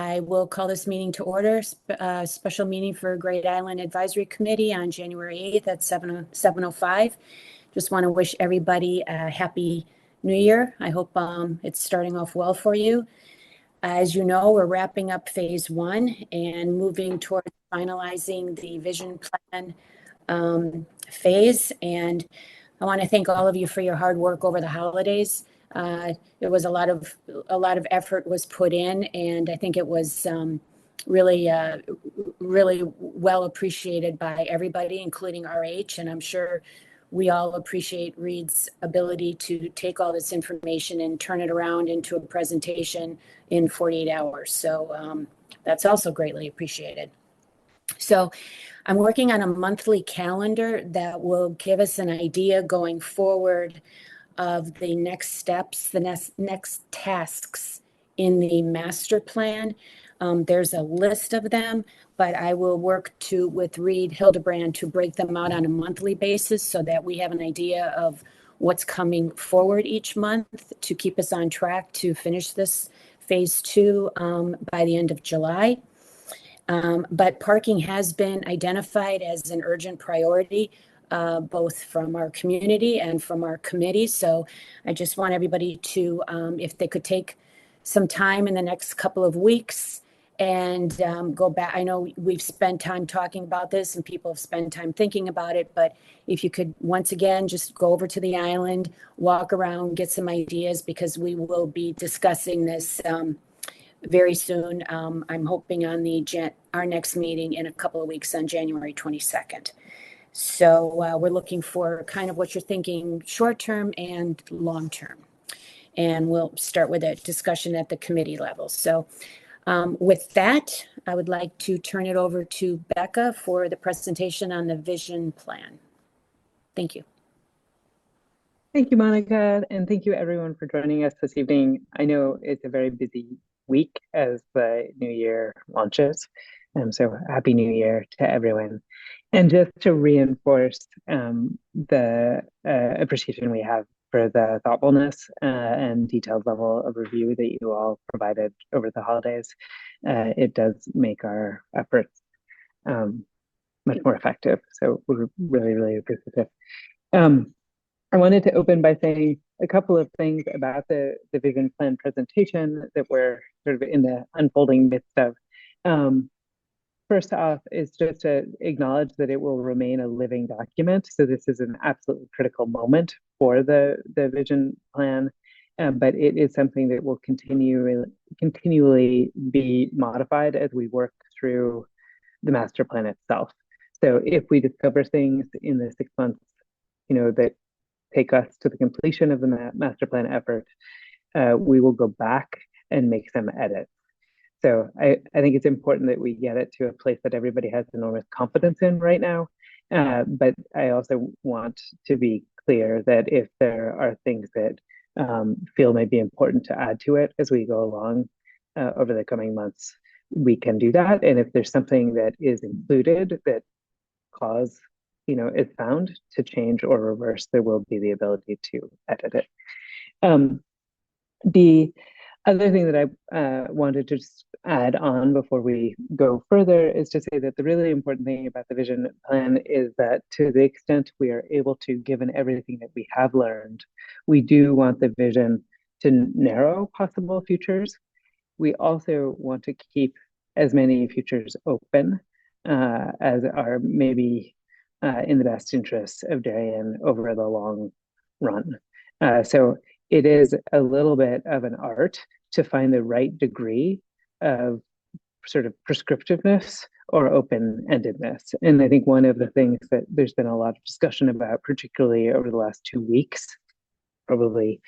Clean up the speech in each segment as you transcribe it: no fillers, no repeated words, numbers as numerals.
I will call this meeting to order, special meeting for Great Island Advisory Committee on January 8th at 7:05. Just want to wish everybody a happy new year. I hope it's starting off well for you. As you know, we're wrapping up phase one and moving towards finalizing the vision plan phase. And I want to thank all of you for your hard work over the holidays. There was a lot of effort was put in, and I think it was really well appreciated by everybody, including RH. And I'm sure we all appreciate Reed's ability to take all this information and turn it around into a presentation in 48 hours. So that's also greatly appreciated. So I'm working on a monthly calendar that will give us an idea going forward of the next steps, the next tasks in the master plan. There's a list of them, but I will work with Reed Hildebrand to break them out on a monthly basis so that we have an idea of what's coming forward each month to keep us on track to finish this phase two by the end of July. But parking has been identified as an urgent priority, both from our community and from our committee. So I just want everybody to, if they could take some time in the next couple of weeks and go back. I know we've spent time talking about this and people have spent time thinking about it, but if you could once again just go over to the island, walk around, get some ideas, because we will be discussing this very soon. I'm hoping on our next meeting in a couple of weeks on January 22nd. So we're looking for kind of what you're thinking short term and long term. And we'll start with a discussion at the committee level. So with that, I would like to turn it over to Becca for the presentation on the vision plan. Thank you. Thank you, Monica, and thank you everyone for joining us this evening. I know it's a very busy week as the new year launches. So happy new year to everyone. And just to reinforce the appreciation we have for the thoughtfulness and detailed level of review that you all provided over the holidays, it does make our efforts much more effective. So we're really, really appreciative. I wanted to open by saying a couple of things about the vision plan presentation that we're sort of in the unfolding midst of. First off is just to acknowledge that it will remain a living document. So this is an absolutely critical moment for the vision plan, but it is something that will continually be modified as we work through the master plan itself. So if we discover things in the 6 months, that take us to the completion of the master plan effort, we will go back and make some edits. So I think it's important that we get it to a place that everybody has enormous confidence in right now. But I also want to be clear that if there are things that feel may be important to add to it as we go along over the coming months, we can do that. And if there's something that is included that cause, is found to change or reverse, there will be the ability to edit it. The other thing that I wanted to just add on before we go further is to say that the really important thing about the vision plan is that to the extent we are able to, given everything that we have learned, we do want the vision to narrow possible futures. We also want to keep as many futures open as are maybe in the best interests of Darien over the long run. So it is a little bit of an art to find the right degree of sort of prescriptiveness or open-endedness. And I think one of the things that there's been a lot of discussion about, particularly over the last 2 weeks, probably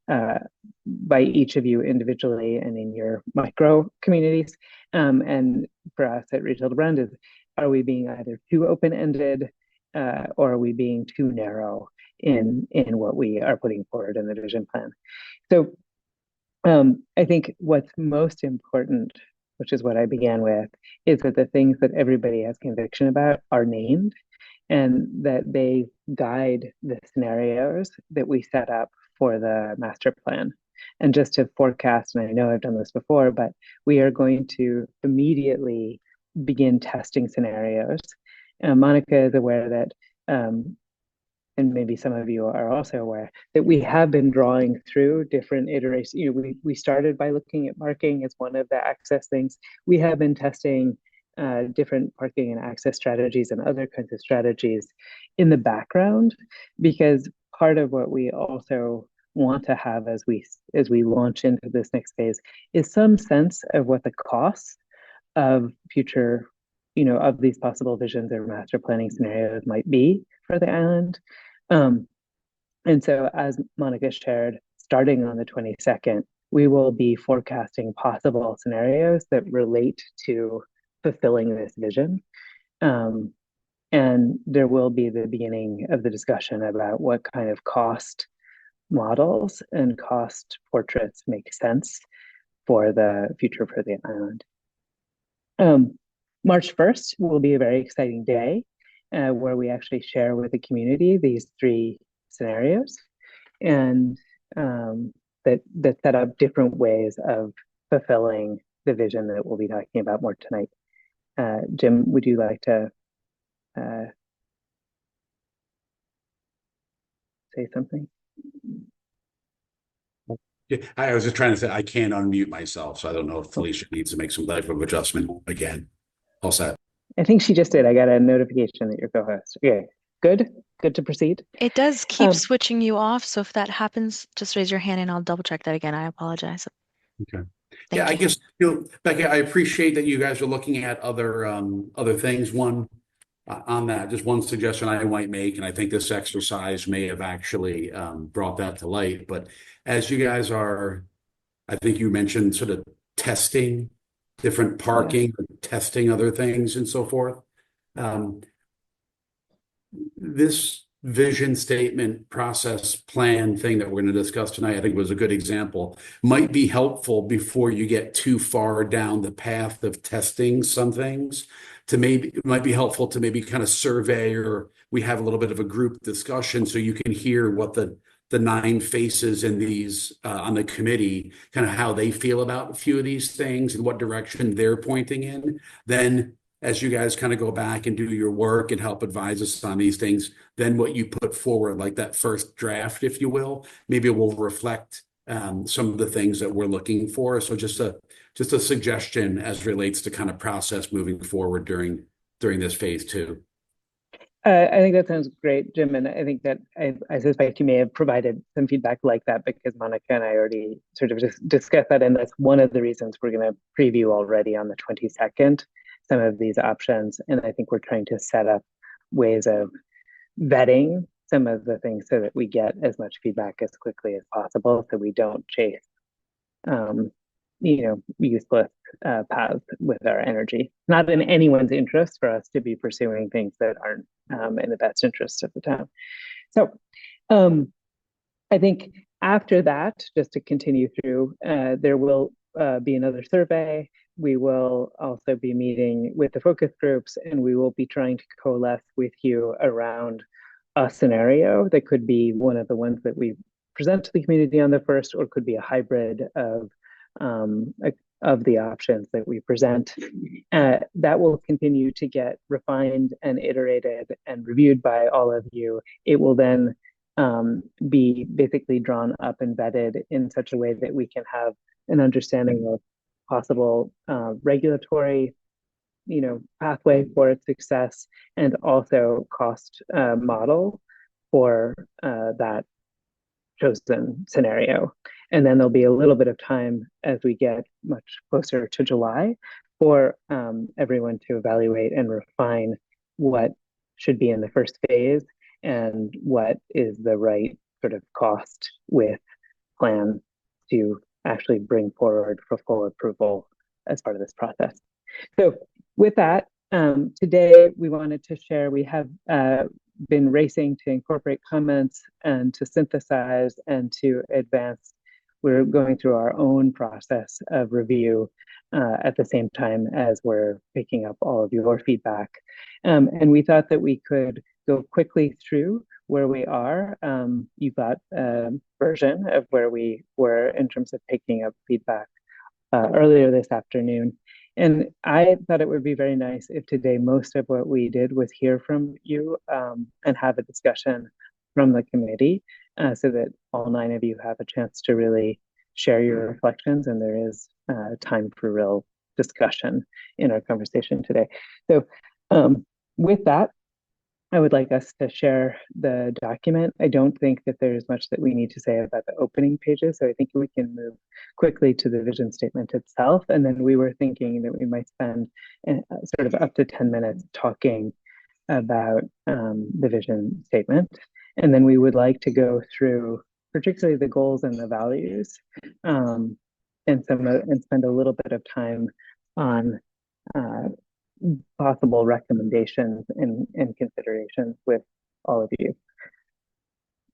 by each of you individually and in your micro communities, and for us at Retail Brand, is are we being either too open-ended or are we being too narrow in what we are putting forward in the vision plan? So I think what's most important, which is what I began with, is that the things that everybody has conviction about are named and that they guide the scenarios that we set up for the master plan. And just to forecast, and I know I've done this before, but we are going to immediately begin testing scenarios. Monica is aware that, and maybe some of you are also aware, that we have been drawing through different iterations. We started by looking at parking as one of the access things. We have been testing different parking and access strategies and other kinds of strategies in the background, because part of what we also want to have as we launch into this next phase is some sense of what the costs of future, of these possible visions or master planning scenarios might be for the island. And so, as Monica shared, starting on the 22nd, we will be forecasting possible scenarios that relate to fulfilling this vision. And there will be the beginning of the discussion about what kind of cost models and cost portraits make sense for the future for the island. March 1st will be a very exciting day where we actually share with the community these 3 scenarios, and that set up different ways of fulfilling the vision that we'll be talking about more tonight. Jim, would you like to say something? Yeah, I was just trying to say I can't unmute myself, so I don't know if Felicia needs to make some type of adjustment again. All set. I think she just did. I got a notification that you're co-host. Okay, good to proceed. It does keep switching you off, so if that happens, just raise your hand and I'll double check that again. I apologize. Okay. Thank I you. guess, Becca, I appreciate that you guys are looking at other things. One on that, just one suggestion I might make, and I think this exercise may have actually brought that to light. But as you guys are, I think you mentioned sort of testing different parking, testing other things and so forth. This vision statement process plan thing that we're going to discuss tonight, I think was a good example, might be helpful before you get too far down the path of testing some things. It might be helpful to maybe kind of survey, or we have a little bit of a group discussion so you can hear what the 9 faces in these on the committee, kind of how they feel about a few of these things and what direction they're pointing in. Then as you guys kind of go back and do your work and help advise us on these things, then what you put forward, like that first draft, if you will, maybe it will reflect some of the things that we're looking for. So just a suggestion as relates to kind of process moving forward during this phase 2. I think that sounds great, Jim, and I think that I suspect you may have provided some feedback like that because Monica and I already sort of just discussed that, and that's one of the reasons we're going to preview already on the 22nd some of these options. And I think we're trying to set up ways of vetting some of the things so that we get as much feedback as quickly as possible, so we don't chase useless paths with our energy. Not in anyone's interest for us to be pursuing things that aren't in the best interest of the town. So I think after that, just to continue through, there will be another survey. We will also be meeting with the focus groups, and we will be trying to coalesce with you around a scenario that could be one of the ones that we present to the community on the first, or could be a hybrid of the options that we present. That will continue to get refined and iterated and reviewed by all of you. It will then be basically drawn up and vetted in such a way that we can have an understanding of possible regulatory pathway for its success, and also cost model for that chosen scenario. And then there'll be a little bit of time as we get much closer to July for everyone to evaluate and refine what should be in the first phase and what is the right sort of cost with plan to actually bring forward for full approval as part of this process. So with that, today we wanted to share, we have been racing to incorporate comments and to synthesize and to advance. We're going through our own process of review at the same time as we're picking up all of your feedback. And we thought that we could go quickly through where we are. You got a version of where we were in terms of picking up feedback earlier this afternoon. And I thought it would be very nice if today most of what we did was hear from you and have a discussion from the committee so that all 9 of you have a chance to really share your reflections, and there is time for real discussion in our conversation today. So with that, I would like us to share the document. I don't think that there's much that we need to say about the opening pages, so I think we can move quickly to the vision statement itself. And then we were thinking that we might spend sort of up to 10 minutes talking about the vision statement. And then we would like to go through particularly the goals and the values, and spend a little bit of time on possible recommendations and considerations with all of you.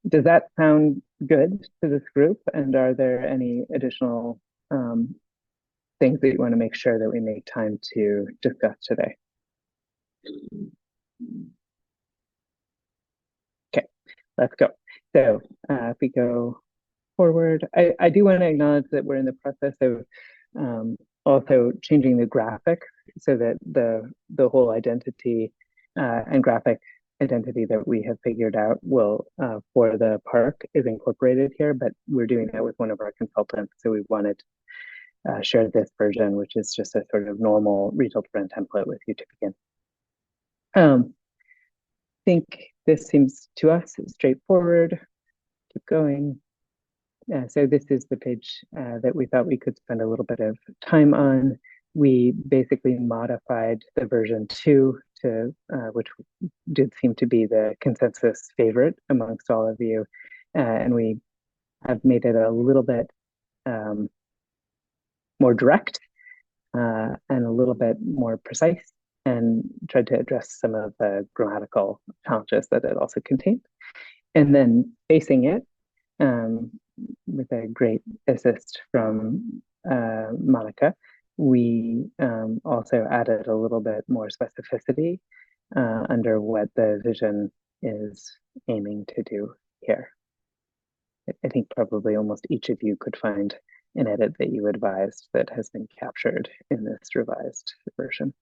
Does that sound good to this group? And are there any additional things that you want to make sure that we make time to discuss today? Okay, let's go. So if we go forward, I do want to acknowledge that we're in the process of also changing the graphic so that the whole identity and graphic identity that we have figured out will for the park is incorporated here, but we're doing that with one of our consultants. So we wanted to share this version, which is just a sort of normal retail brand template with you to begin. I think this seems to us straightforward. Keep going. So this is the page that we thought we could spend a little bit of time on. We basically modified the version 2 to, which did seem to be the consensus favorite amongst all of you. And we have made it a little bit more direct and a little bit more precise, and tried to address some of the grammatical challenges that it also contained. And then facing it, with a great assist from Monica, we also added a little bit more specificity under what the vision is aiming to do here. I think probably almost each of you could find an edit that you advised that has been captured in this revised version.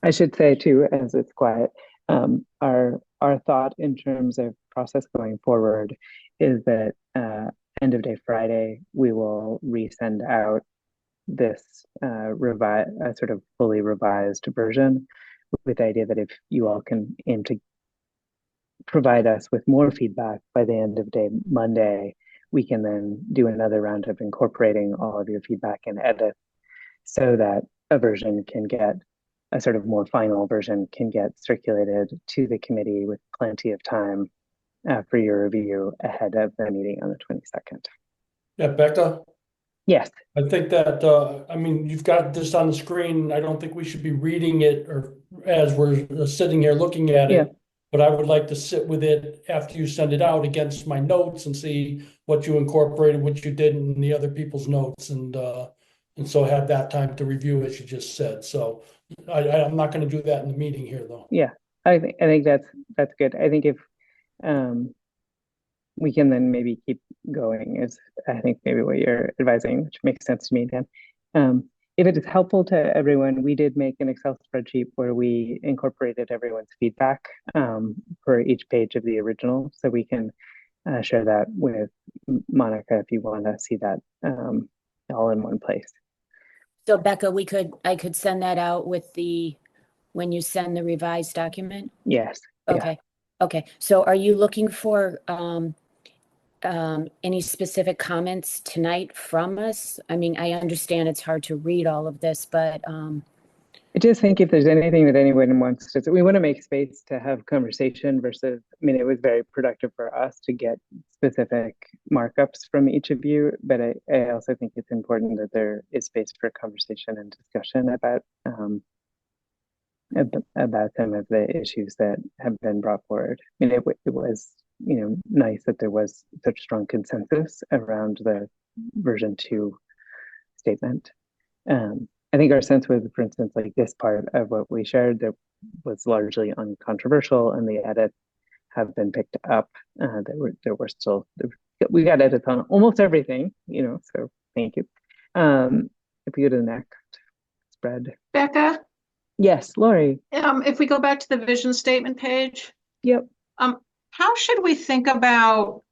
I should say too, as it's quiet, our thought in terms of process going forward is that end of day Friday we will resend out this sort of fully revised version, with the idea that if you all can aim to provide us with more feedback by the end of day Monday, we can then do another round of incorporating all of your feedback and edit so that a version can get a sort of more final version can get circulated to the committee with plenty of time for your review ahead of the meeting on the 22nd. Yeah, Becca, Yes. I think that, I mean, you've got this on the screen. I don't think we should be reading it or as we're sitting here looking at it. Yeah. But I would like to sit with it after you send it out against my notes and see what you incorporated, what you did in the other people's notes, and so have that time to review as you just said. So I'm not going to do that in the meeting here, though. Yeah, I think that's good. I think if we can then maybe keep going is I think maybe what you're advising, which makes sense to me, Dan. If it is helpful to everyone, we did make an Excel spreadsheet where we incorporated everyone's feedback for each page of the original, so we can share that with Monica if you want to see that all in one place. So Becca, I could send that out with when you send the revised document? Yes. Okay. Yeah. Okay. So are you looking for any specific comments tonight from us? I mean, I understand it's hard to read all of this, but I just think if there's anything that anyone wants to, we want to make space to have conversation versus, I mean, it was very productive for us to get specific markups from each of you, but I also think it's important that there is space for conversation and discussion about some of the issues that have been brought forward. I mean, it was nice that there was such strong consensus around the version 2 statement. I think our sense was, for instance, like this part of what we shared that was largely uncontroversial, and the edits have been picked up. We got edits on almost everything, so thank you. If we go to the next spread. Becca, Yes, Lori. if we go back to the vision statement page, Yep. how should we think about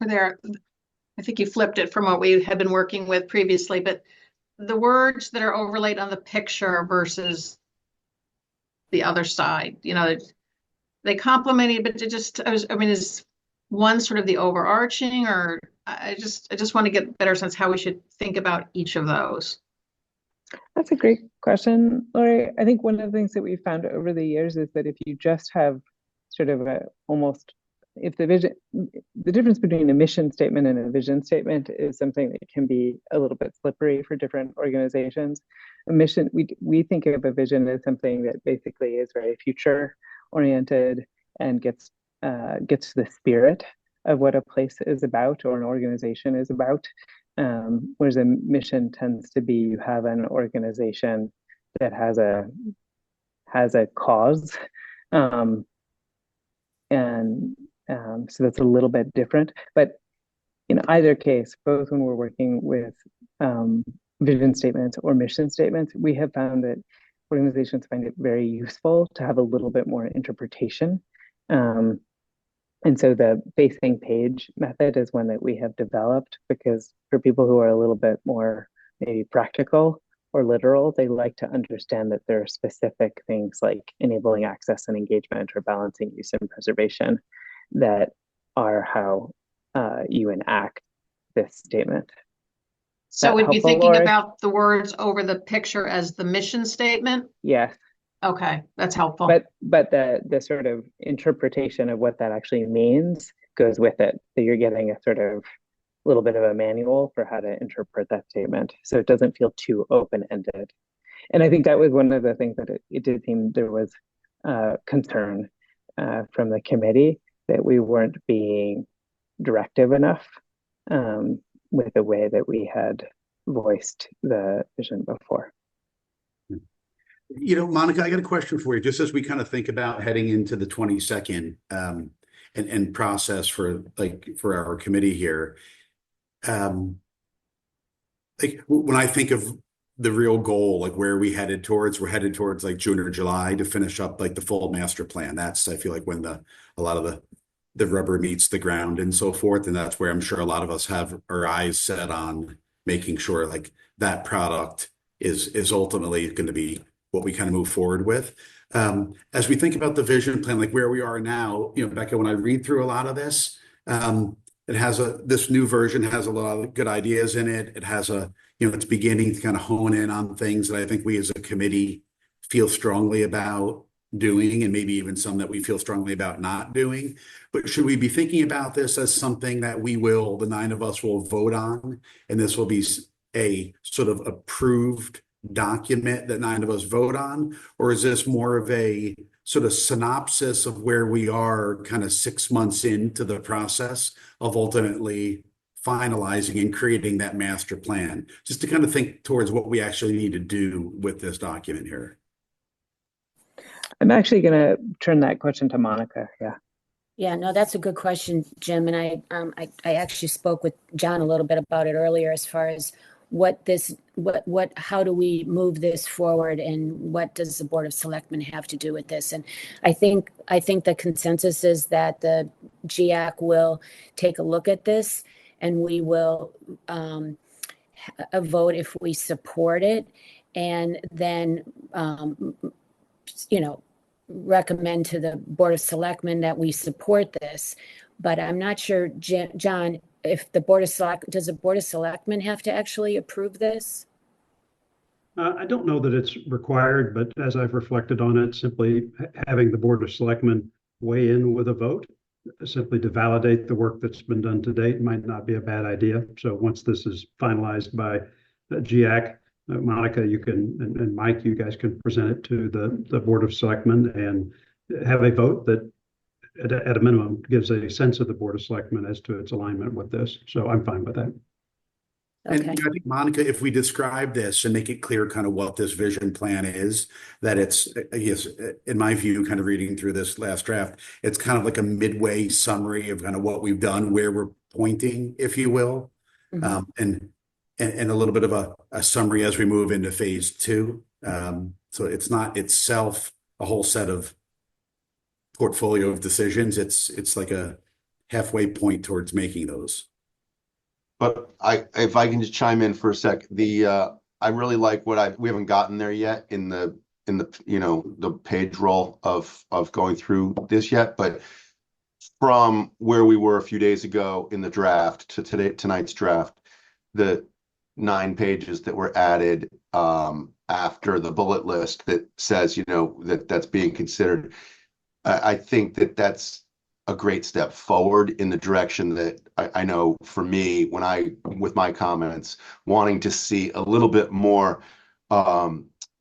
there? I think you flipped it from what we had been working with previously, but the words that are overlaid on the picture versus the other side, they complement it, but is one sort of the overarching, or I just want to get a better sense how we should think about each of those. That's a great question, Lori. I think one of the things that we found over the years is that if you just have sort of the difference between a mission statement and a vision statement is something that can be a little bit slippery for different organizations. A mission, we think of a vision as something that basically is very future oriented and gets to the spirit of what a place is about or an organization is about. Whereas a mission tends to be you have an organization that has a cause, so that's a little bit different. But in either case, both when we're working with vision statements or mission statements, we have found that organizations find it very useful to have a little bit more interpretation. And so the facing page method is one that we have developed because for people who are a little bit more maybe practical or literal, they like to understand that there are specific things like enabling access and engagement or balancing use and preservation that are how you enact this statement. So we'd be helpful, thinking Lori? about the words over the picture as the mission statement? Yes. Okay, that's helpful. But the sort of interpretation of what that actually means goes with it. So you're getting a sort of little bit of a manual for how to interpret that statement. So it doesn't feel too open-ended. And I think that was one of the things that it did seem there was concern from the committee that we weren't being directive enough with the way that we had voiced the vision before. Monica, I got a question for you. Just as we kind of think about heading into the 22nd and process for our committee here, when I think of the real goal, like where we're headed towards like June or July to finish up like the full master plan. That's, I feel like, when a lot of the rubber meets the ground and so forth. And that's where I'm sure a lot of us have our eyes set on making sure like that product is ultimately going to be what we kind of move forward with. As we think about the vision plan, like where we are now, Becca, when I read through a lot of this, it has this new version has a lot of good ideas in it. It has it's beginning to kind of hone in on things that I think we as a committee feel strongly about doing, and maybe even some that we feel strongly about not doing. But should we be thinking about this as something that the 9 of us will vote on, and this will be a sort of approved document that 9 of us vote on? Or is this more of a sort of synopsis of where we are kind of 6 months into the process of ultimately finalizing and creating that master plan, just to kind of think towards what we actually need to do with this document here? I'm actually going to turn that question to Monica. Yeah, no, that's a good question, Jim. And I actually spoke with John a little bit about it earlier as far as how do we move this forward, and what does the Board of Selectmen have to do with this? And I think the consensus is that the GIAC will take a look at this, and we will vote if we support it, and then recommend to the Board of Selectmen that we support this. But I'm not sure, John, if does the Board of Selectmen have to actually approve this? I don't know that it's required, but as I've reflected on it, simply having the Board of Selectmen weigh in with a vote, simply to validate the work that's been done to date, might not be a bad idea. So once this is finalized by GIAC, Monica, you can, and Mike, you guys can present it to the Board of Selectmen and have a vote that at a minimum, gives a sense of the Board of Selectmen as to its alignment with this. So I'm fine with that. And Okay. I think, Monica, if we describe this and make it clear kind of what this vision plan is, that it's, yes, in my view, kind of reading through this last draft, it's kind of like a midway summary of kind of what we've done, where we're pointing, if you will, Mhm. and a little bit of a summary as we move into phase two. So it's not itself a whole set of portfolio of decisions. It's like a halfway point towards making those. But if I can just chime in for a sec, I really like we haven't gotten there yet in the the page roll of going through this yet, but from where we were a few days ago in the draft to tonight's draft, the 9 pages that were added after the bullet list that says that's being considered, I think that's a great step forward in the direction that I know for me, with my comments, wanting to see a little bit more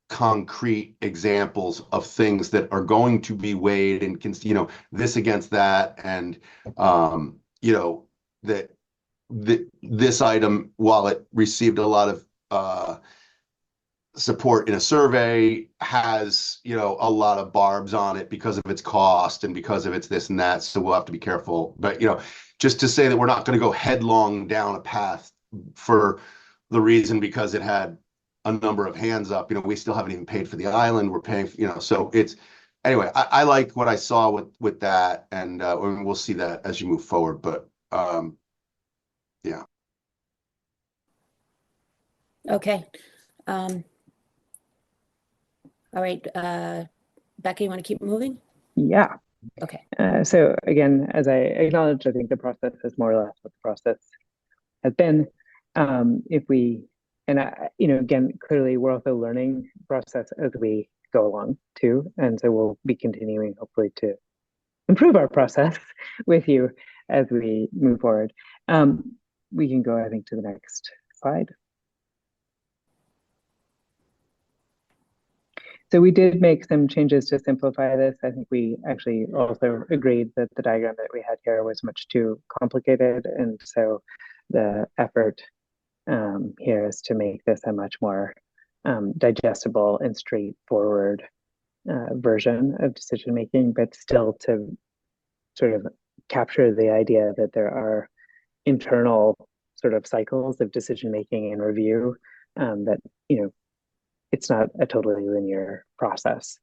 concrete examples of things that are going to be weighed and this against that, and that this item, while it received a lot of support in a survey, has a lot of barbs on it because of its cost and because of its this and that, so we'll have to be careful. But just to say that we're not going to go headlong down a path for the reason because it had a number of hands up. We still haven't even paid for the island. We're paying so it's anyway. I like what I saw with that, and we'll see that as you move forward, but yeah. Okay. All right, Becca, you want to keep moving? Yeah. Okay. So again, as I acknowledged, I think the process is more or less what the process has been. If we, and again, clearly we're also learning process as we go along too. And so we'll be continuing hopefully to improve our process with you as we move forward. We can go, I think, to the next slide. So we did make some changes to simplify this. I think we actually also agreed that the diagram that we had here was much too complicated. And so the effort here is to make this a much more digestible and straightforward version of decision making, but still to sort of capture the idea that there are internal sort of cycles of decision making and review that it's not a totally linear process.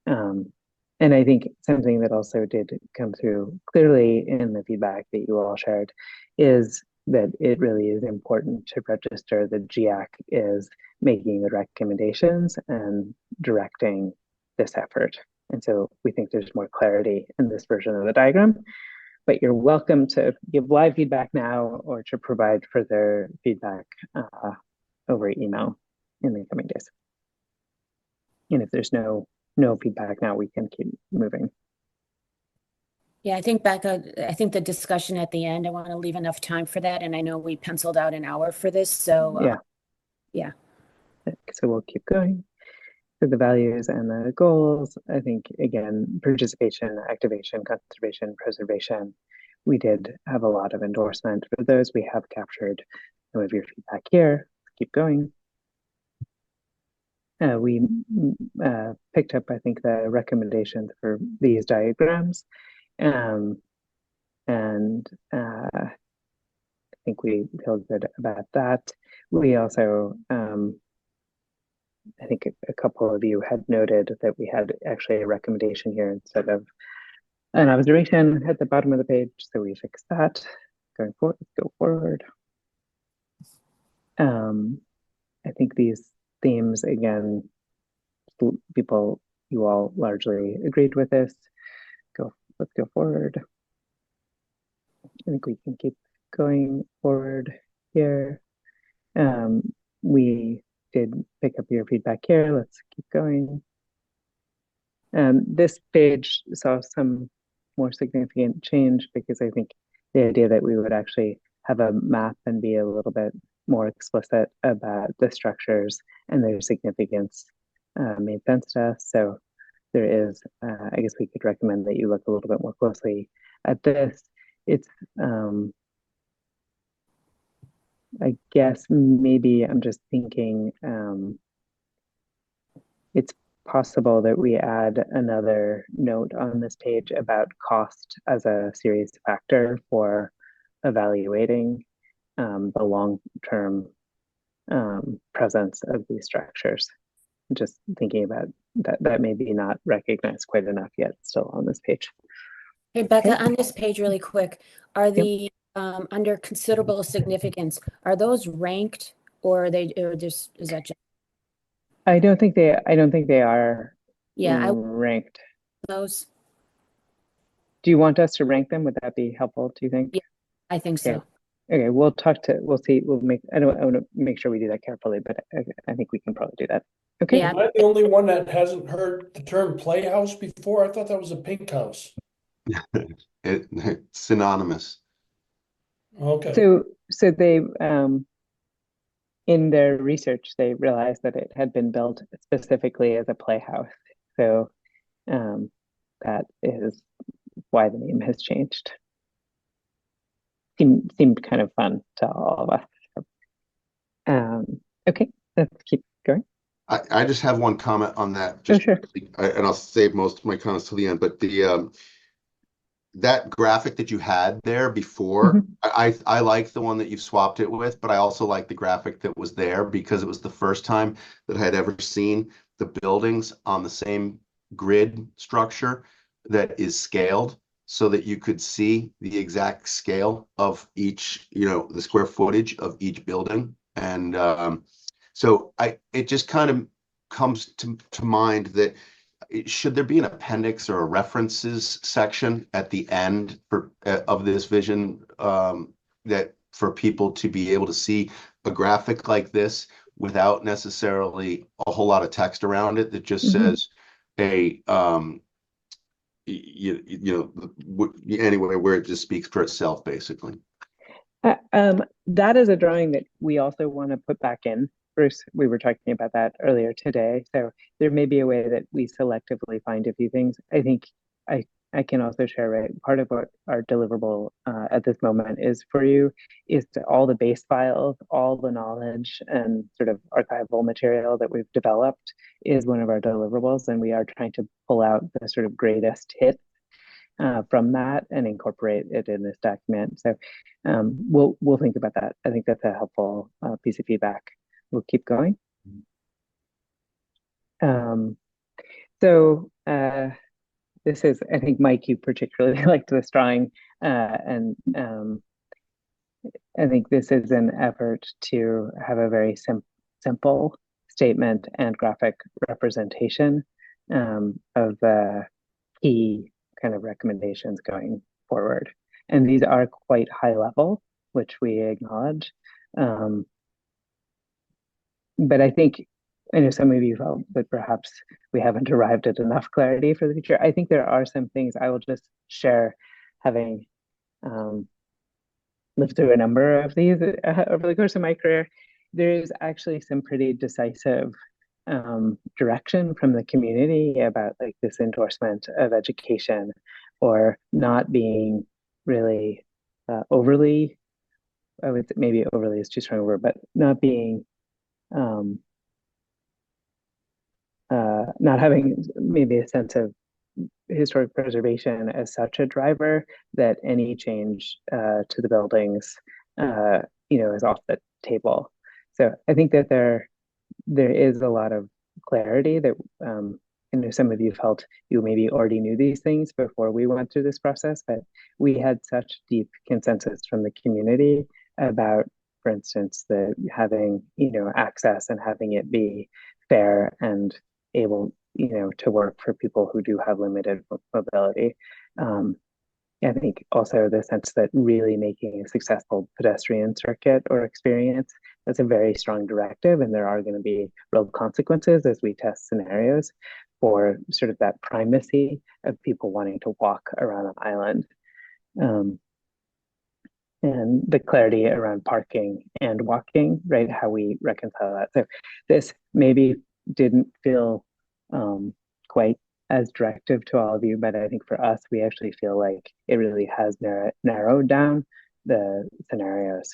And I think something that also did come through clearly in the feedback that you all shared is that it really is important to register that GIAC is making the recommendations and directing this effort. And so we think there's more clarity in this version of the diagram, but you're welcome to give live feedback now or to provide further feedback over email in the coming days. And if there's no feedback now, we can keep moving. Yeah, I think Becca, I think the discussion at the end, I want to leave enough time for that. And I know we penciled out an hour for this, so yeah. So we'll keep going. For the values and the goals, I think, again, participation, activation, conservation, preservation, we did have a lot of endorsement for those. We have captured some of your feedback here. Keep going. We picked up, I think, the recommendations for these diagrams. And I think we feel good about that. We also, I think a couple of you had noted that we had actually a recommendation here instead of an observation at the bottom of the page. So we fixed that. Going forward, let's go forward. I think these themes, again, you all largely agreed with this. Let's go forward. I think we can keep going forward here. We did pick up your feedback here. Let's keep going. This page saw some more significant change because I think the idea that we would actually have a map and be a little bit more explicit about the structures and their significance made sense to us. So there is, I guess we could recommend that you look a little bit more closely at this. It's, I guess maybe I'm just thinking, it's possible that we add another note on this page about cost as a serious factor for evaluating the long-term presence of these structures. Just thinking about that may be not recognized quite enough yet still on this page. Hey, Becca, Okay. on this page really quick, are the under considerable significance, are those ranked or just is that just I don't think they are yeah, ranked. those? Do you want us to rank them? Would that be helpful, do you think? Yeah, I think Okay. so. Okay, we'll see, I want to make sure we do that carefully, but I think we can probably do that. Okay. Yeah. Am I the only one that hasn't heard the term playhouse before? I thought that was a pink house. It's synonymous. Okay. So they in their research they realized that it had been built specifically as a playhouse. So that is why the name has changed. Seemed kind of fun to all of us. Okay, let's keep going. I just have one comment on that. Just sure. and I'll save most of my comments till the end. But the that graphic that you had there before, I like the one that you've swapped it with, but I also like the graphic that was there because it was the first time that I had ever seen the buildings on the same grid structure that is scaled so that you could see the exact scale of each, the square footage of each building. And so it just kind of comes to mind that should there be an appendix or a references section at the end of this vision that for people to be able to see a graphic like this without necessarily a whole lot of text around it that just says, hey, anyway, where it just speaks for itself, basically. That is a drawing that we also want to put back in. Bruce, we were talking about that earlier today. So there may be a way that we selectively find a few things. I think I can also share, right? Part of what our deliverable at this moment is for you is to all the base files, all the knowledge and sort of archival material that we've developed is one of our deliverables. And we are trying to pull out the sort of greatest hits from that and incorporate it in this document. So we'll think about that. I think that's a helpful piece of feedback. We'll keep going. This is, I think, Mike, you particularly liked this drawing, and I think this is an effort to have a very simple statement and graphic representation of the key kind of recommendations going forward. And these are quite high level, which we acknowledge. But I think, I know some of you felt that perhaps we haven't arrived at enough clarity for the future. I think there are some things I will just share, having lived through a number of these over the course of my career. There is actually some pretty decisive direction from the community about like this endorsement of education, or not being really overly, I would say maybe overly is too strong a word, but not being not having maybe a sense of historic preservation as such a driver, that any change to the buildings is off the table. So I think that there is a lot of clarity that I know some of you felt you maybe already knew these things before we went through this process, but we had such deep consensus from the community about, for instance, the having access and having it be fair and able to work for people who do have limited mobility. I think also the sense that really making a successful pedestrian circuit or experience, that's a very strong directive, and there are going to be real consequences as we test scenarios for sort of that primacy of people wanting to walk around an island. And the clarity around parking and walking, right? How we reconcile that. So this maybe didn't feel quite as directive to all of you, but I think for us, we actually feel like it really has narrowed down the scenarios.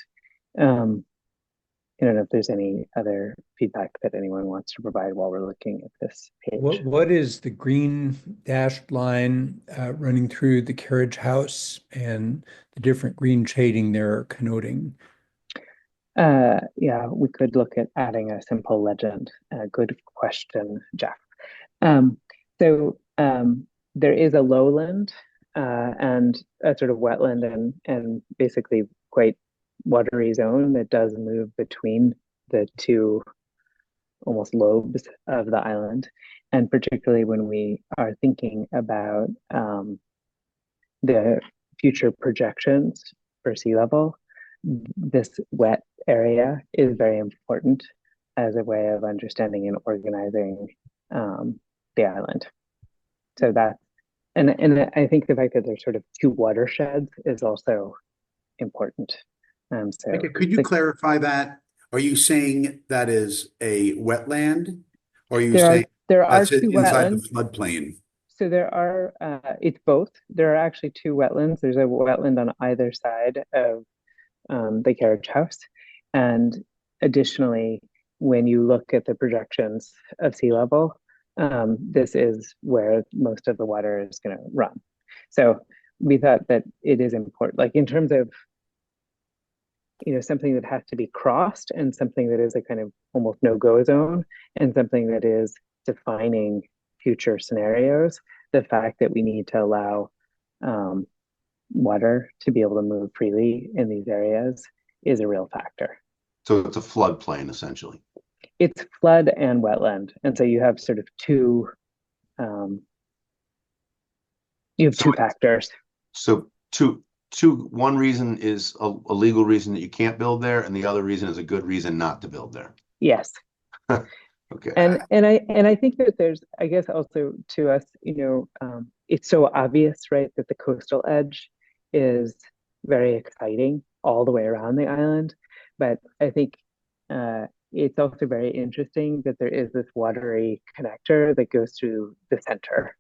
I don't know if there's any other feedback that anyone wants to provide while we're looking at this page. What is the green dashed line running through the carriage house and the different green shading they're connoting? Yeah, we could look at adding a simple legend. Good question, Jeff. So there is a lowland and a sort of wetland and basically quite watery zone that does move between the two almost lobes of the island. And particularly when we are thinking about the future projections for sea level, this wet area is very important as a way of understanding and organizing the island. So that, and I think the fact that there's sort of two watersheds is also important. So Becca, could you clarify that? Are you saying that is a wetland? Or are you saying there are that's two inside wetlands. the floodplain? So there are, it's both. There are actually two wetlands. There's a wetland on either side of the carriage house. And additionally, when you look at the projections of sea level, this is where most of the water is going to run. So we thought that it is important, like in terms of, something that has to be crossed and something that is a kind of almost no-go zone and something that is defining future scenarios. The fact that we need to allow water to be able to move freely in these areas is a real factor. So it's a floodplain, essentially. It's flood and wetland. And so you have sort of two factors. So one reason is a legal reason that you can't build there, and the other reason is a good reason not to build there. Yes. Okay. And I think that there's, I guess, also to us, it's so obvious, right, that the coastal edge is very exciting all the way around the island. But I think it's also very interesting that there is this watery connector that goes through the center.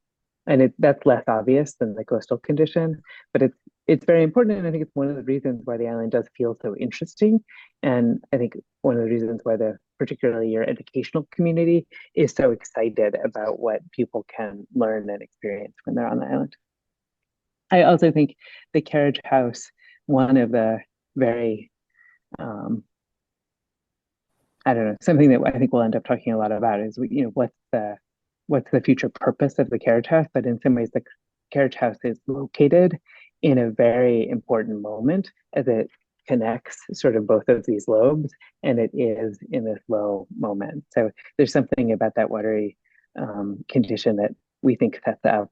And that's less obvious than the coastal condition, but it's very important. And I think it's one of the reasons why the island does feel so interesting. And I think one of the reasons why particularly your educational community is so excited about what people can learn and experience when they're on the island. I also think the carriage house, one of the very, I don't know, something that I think we'll end up talking a lot about is, what's the future purpose of the carriage house? But in some ways, the carriage house is located in a very important moment as it connects sort of both of these lobes, and it is in this low moment. So there's something about that watery condition that we think sets up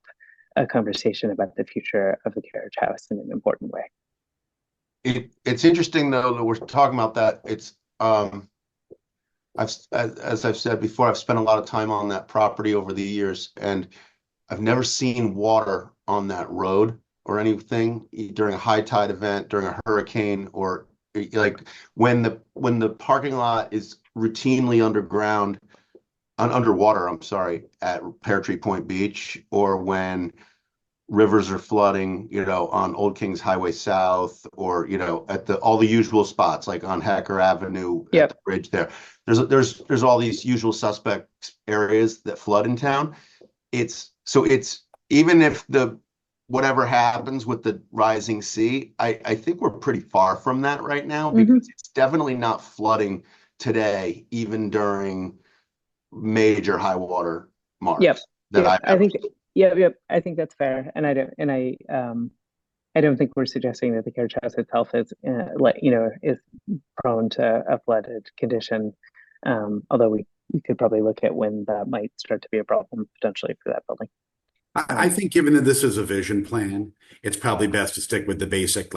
a conversation about the future of the carriage house in an important way. It's interesting though that we're talking about that. It's as I've said before, I've spent a lot of time on that property over the years, and I've never seen water on that road or anything during a high tide event, during a hurricane, or like when the parking lot is routinely underwater, I'm sorry, at Pear Tree Point Beach, or when rivers are flooding, on Old Kings Highway South, or at all the usual spots, like on Hacker Avenue at the bridge there. There's all these usual suspect areas that flood in town. It's even if whatever happens with the rising sea, I think we're pretty far from that right now, because it's definitely not flooding today, even during major high water marks. I think that's fair, and I don't think we're suggesting that the carriage house itself is is prone to a flooded condition. Although we could probably look at when that might start to be a problem potentially for that building. I think given that this is a vision plan, it's probably best to stick with the basic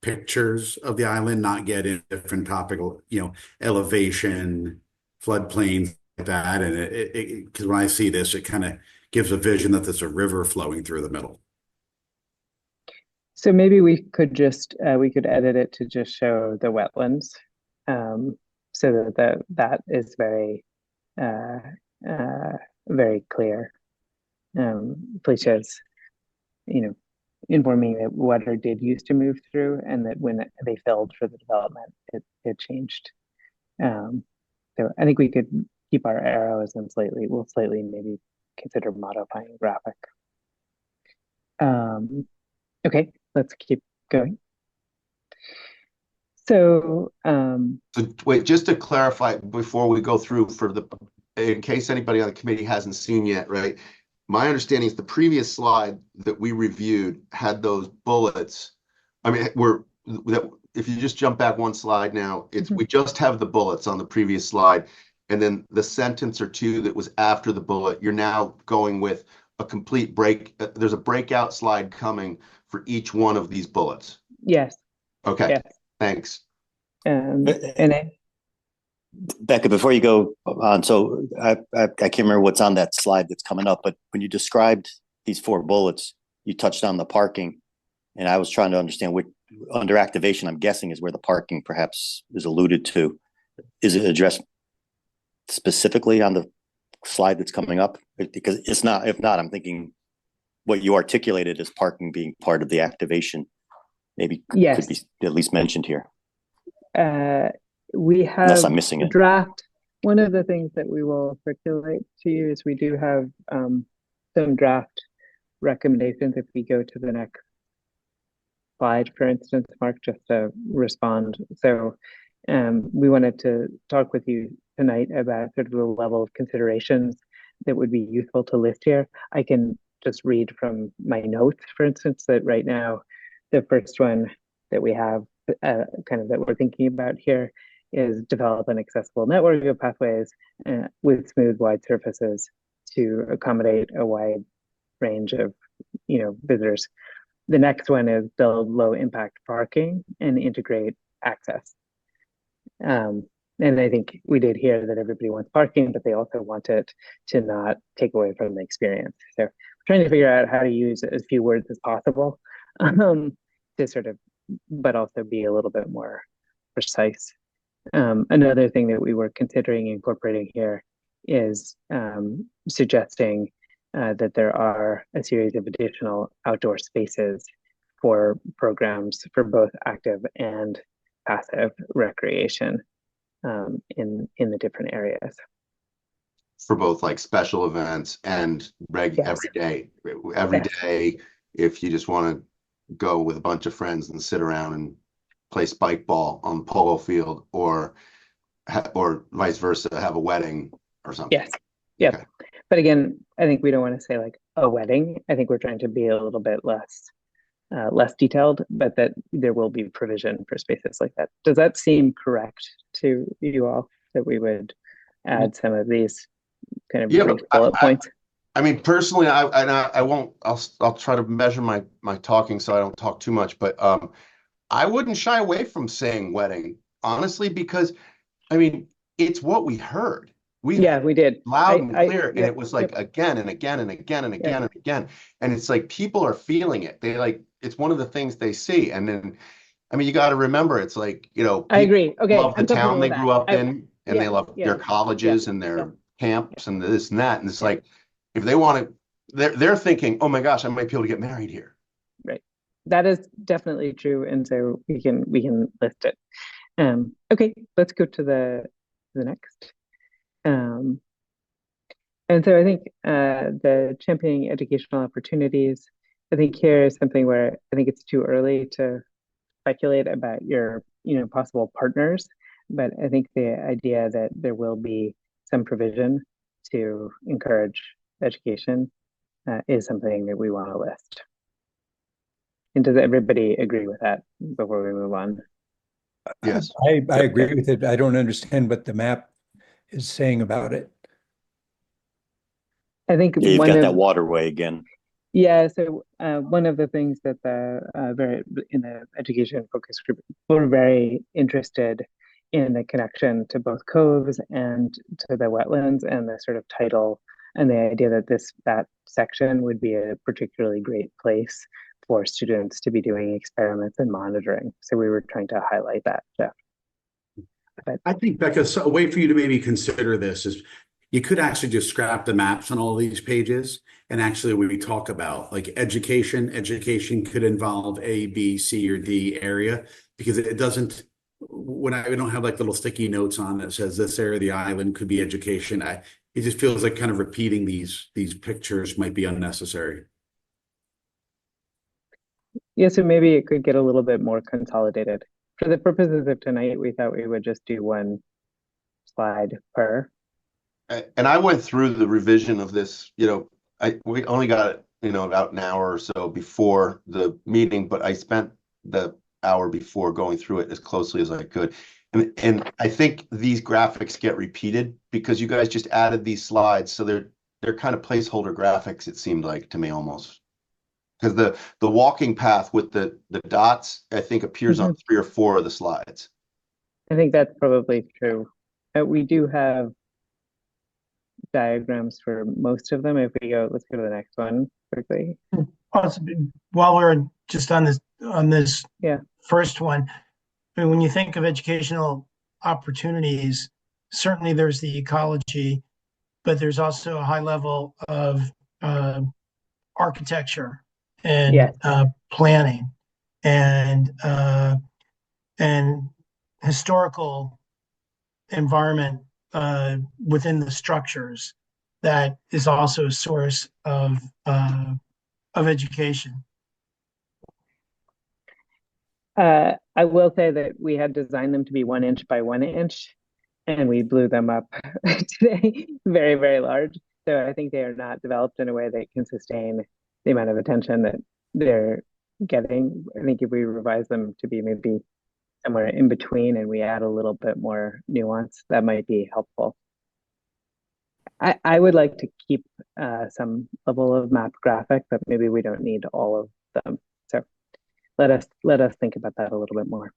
pictures of the island, not get into different topical, elevation, floodplains like that. And because when I see this, it kind of gives a vision that there's a river flowing through the middle. So maybe we could just we could edit it to just show the wetlands, so that is very very clear. Felicia's, informing that water did used to move through, and that when they filled for the development, it changed. So I think we could keep our arrows and we'll slightly maybe consider modifying graphic. Okay, let's keep going. So, So wait, just to clarify before we go through in case anybody on the committee hasn't seen yet, right? My understanding is the previous slide that we reviewed had those bullets. I mean, if you just jump back one slide now, we just have the bullets on the previous slide, and then the sentence or two that was after the bullet. You're now going with a complete break. There's a breakout slide coming for each one of these bullets. yes. Okay. Yes. Thanks. Becca, before you go on, so I can't remember what's on that slide that's coming up, but when you described these 4 bullets, you touched on the parking, and I was trying to understand what under activation, I'm guessing, is where the parking perhaps is alluded to. Is it addressed specifically on the slide that's coming up? Because it's not. If not, I'm thinking what you articulated as parking being part of the activation maybe could be at least mentioned here. We have, unless I'm missing it, draft. One of the things that we will circulate to you is we do have some draft recommendations. If we go to the next slide, for instance, Mark, just to respond. So we wanted to talk with you tonight about sort of the level of considerations that would be useful to list here. I can just read from my notes, for instance, that right now, the first one that we have kind of that we're thinking about here is develop an accessible network of pathways with smooth, wide surfaces to accommodate a wide range of, visitors. The next one is build low impact parking and integrate access. And I think we did hear that everybody wants parking, but they also want it to not take away from the experience. So we're trying to figure out how to use as few words as possible to sort of, but also be a little bit more precise. Another thing that we were considering incorporating here is suggesting that there are a series of additional outdoor spaces for programs for both active and passive recreation in the different areas. For both like special events and every day. Every day, if you just want to go with a bunch of friends and sit around and play spike ball on the polo field, or vice versa, have a wedding or something. Yes. Yep. Okay. But again, I think we don't want to say like a wedding. I think we're trying to be a little bit less detailed, but that there will be provision for spaces like that. Does that seem correct to you all, that we would add some of these kind of brief bullet points? I mean, personally, I won't. I'll try to measure my talking so I don't talk too much. But I wouldn't shy away from saying wedding, honestly, because I mean, it's what we heard. We did loud and clear, and it was like again and again and again and again and again, and it's like people are feeling it. They like, it's one of the things they see, and then I mean, you got to remember, it's like, I agree. Okay, love the town they grew up in, and they love their colleges and their camps and this and that, and it's like, if they want to, they're thinking, oh my gosh, I might be able to get married here. Right, that is definitely true, and so we can list it. Okay, let's go to the next. And so I think the championing educational opportunities, I think here is something where I think it's too early to speculate about your possible partners, but I think the idea that there will be some provision to encourage education is something that we want to list. And does everybody agree with that before we move on? Yes, I agree with it. I don't understand what the map is saying about it. I think you've got that waterway again. Yeah, so one of the things that in the education focus group, we're very interested in the connection to both coves and to the wetlands, and the sort of title and the idea that that section would be a particularly great place for students to be doing experiments and monitoring. So we were trying to highlight that, Jeff. I think, Becca, a way for you to maybe consider this is you could actually just scrap the maps on all these pages. And actually, when we talk about like education could involve A, B, C, or D area, because it doesn't, we don't have like little sticky notes on that says this area of the island could be education. It just feels like kind of repeating these pictures might be unnecessary. Yeah, so maybe it could get a little bit more consolidated. For the purposes of tonight, we thought we would just do one slide per. And I went through the revision of this, we only got it, about an hour or so before the meeting, but I spent the hour before going through it as closely as I could. And I think these graphics get repeated because you guys just added these slides. So they're kind of placeholder graphics, it seemed like to me almost. Because the walking path with the dots, I think appears on 3 or 4 of the slides. I think that's probably true. We do have diagrams for most of them. If we go, let's go to the next one quickly. While we're just on this Yeah. first one, I mean, when you think of educational opportunities, certainly there's the ecology, but there's also a high level of architecture and Yes. planning and historical environment within the structures that is also a source of education. I will say that we had designed them to be 1 inch by 1 inch, and we blew them up today, very, very large. So I think they are not developed in a way that can sustain the amount of attention that they're getting. I think if we revise them to be maybe somewhere in between and we add a little bit more nuance, that might be helpful. I would like to keep some level of map graphic, but maybe we don't need all of them. So let us think about that a little bit more.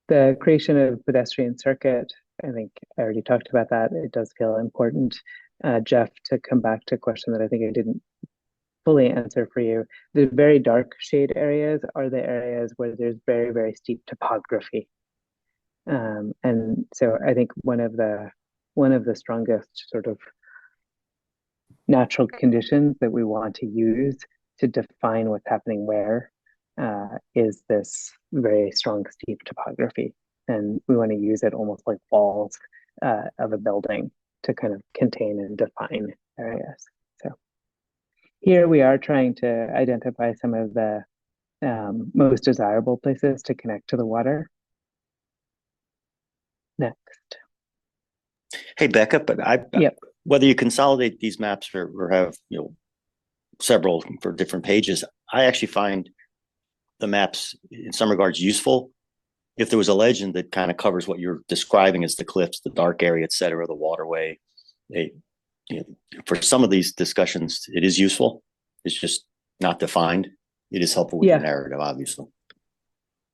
The creation of pedestrian circuit, I think I already talked about that. It does feel important. Jeff, to come back to a question that I think I didn't fully answer for you. The very dark shade areas are the areas where there's very, very steep topography. And so I think one of the strongest sort of natural conditions that we want to use to define what's happening where is this very strong steep topography. And we want to use it almost like walls of a building to kind of contain and define areas. So here we are trying to identify some of the most desirable places to connect to the water. Next. Hey, Becca, but Yep. whether you consolidate these maps or have, several for different pages, I actually find the maps in some regards useful. If there was a legend that kind of covers what you're describing as the cliffs, the dark area, et cetera, the waterway, for some of these discussions, it is useful. It's just not defined. It is helpful with the narrative, obviously.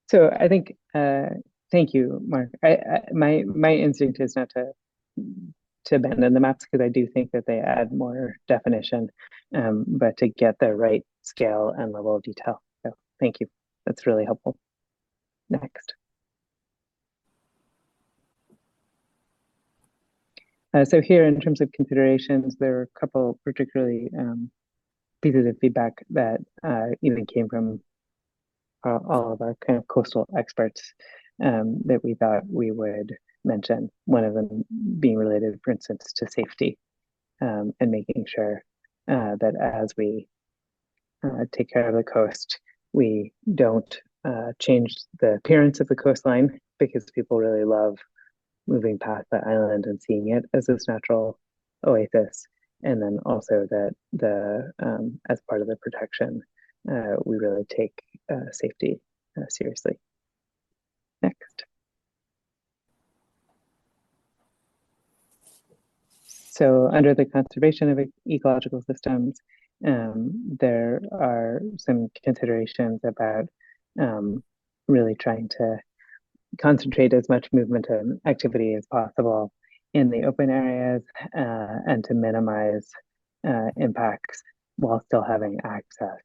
So I think, thank you, Mark. My instinct is not to abandon the maps because I do think that they add more definition, but to get the right scale and level of detail. So thank you. That's really helpful. Next. So here, in terms of considerations, there are a couple particularly pieces of feedback that even came from all of our kind of coastal experts that we thought we would mention. One of them being related, for instance, to safety and making sure that as we take care of the coast, we don't change the appearance of the coastline, because people really love moving past the island and seeing it as this natural oasis. And then also that as part of the protection, we really take safety seriously. Next. So under the conservation of ecological systems, there are some considerations about really trying to concentrate as much movement and activity as possible in the open areas and to minimize impacts while still having access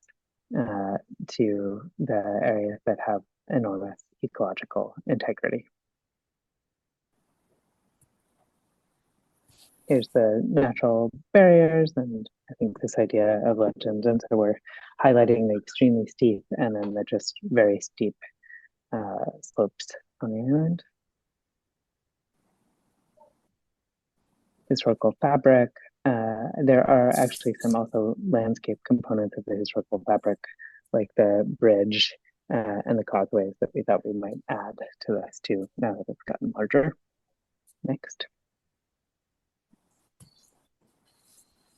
to the areas that have enormous ecological integrity. here's the natural barriers, and I think this idea of legends. And so we're highlighting the extremely steep and then the just very steep slopes on the island. Historical fabric. There are actually some also landscape components of the historical fabric, like the bridge and the causeways that we thought we might add to this too, now that it's gotten larger. Next.